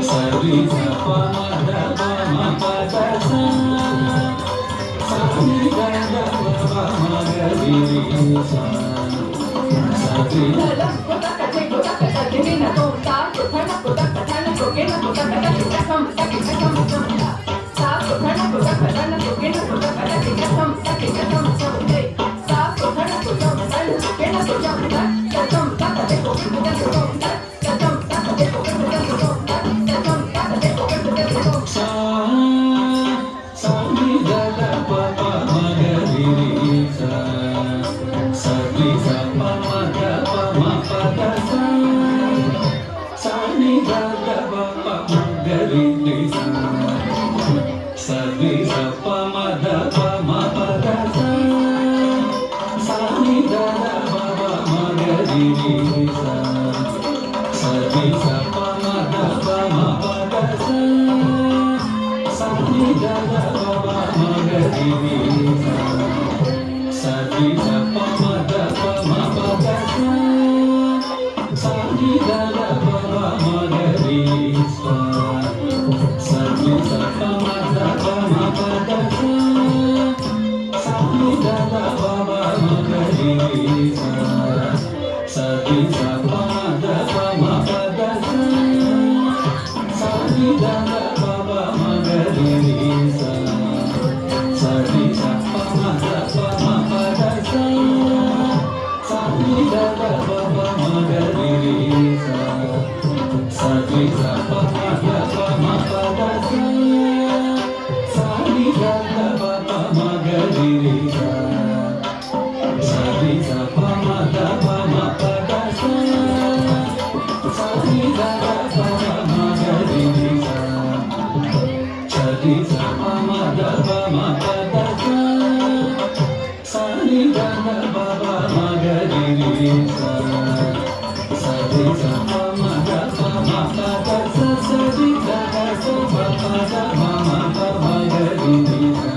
Sari sa pa ma da pa ma pa da sa. Sa ni da da pa pa ma ga ri ri sa. Sa ri da da ko ta ka te ko ta ka ta ke na ko ta ko ta na ko ta ka ta na ko ke na ko ta ka ta ke ta sam ta ke ta sam sam ta. Sa ko ta na ko ta ka ta na ko ke na ko ta ka ta ke ta sam ta ke ta sam sam te. Sa ko ta na ko ta ka ta na ko ke na ko ta ka ta sam ta ka te ko ke ta ko ta. Sa ni da da pa pa ma ga ri ri sa. Sa ni sa pa ma da pa ma pa da sa. Sa ni da da pa pa ma ga ri ri sa. Sa ni sa pa ma da pa ma pa da sa. Sa ni da da pa pa ma ga ri ri sa. Sa ni sa pa ma da pa ma pa da sa. Sa ni da da pa pa ma ga ri ri sa. Sa ni sa pa ma da pa ma pa da sa. Sa ni da da pa pa ma ga ri sa. Sa ni sa pa ma da pa ma pa da sa. Sa ni da da pa pa ma ga ri sa. Sa ni sa pa ma da pa ma pa da sa. Sa ni da da pa pa ma ga ri sa. Sa ni sa pa ma da pa ma pa da sa. Sa ni da da pa pa ma ga ri sa. Sa ni sa pa ma da pa ma pa da sa. Sa ni da da pa pa ma ga ri sa. Sa ni sa pa ma da pa ma pa da sa. Sa ni da da pa pa ma ga ri sa. Sa ni sa pa ma da pa ma pa da sa. Sa ni da da pa pa ma ga ri sa. Sa ni sa pa ma da pa ma pa da sa. Sa ni da da sa pa pa da pa ma pa ma ga ri sa.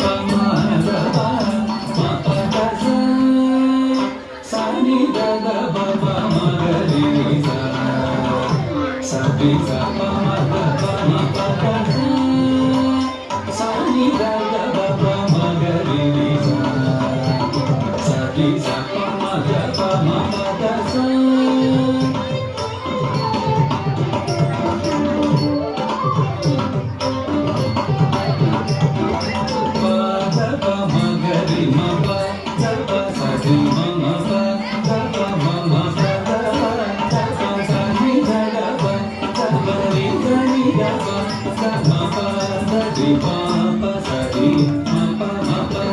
Pa ma da pa ma pa da sa. Sa ni da da pa pa ma ga ri sa. Sa ni sa pa ma da pa ma pa da sa. Sa ni da da pa pa ma ga ri sa. Sa ni sa pa ma da pa ma pa da sa. Pa da pa ma ga ri ma pa da pa sa ri ma ma pa da pa ma ma pa da pa da pa sa ni da da pa da pa ri ga ni da pa da ma pa da ri pa pa sa ri ma pa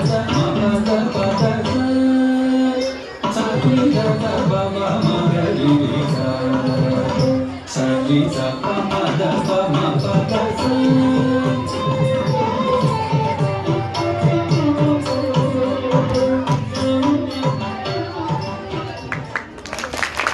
da ma pa da pa da sa. Sa ni da da pa pa ma ga ri sa. Sa ni sa pa ma da pa ma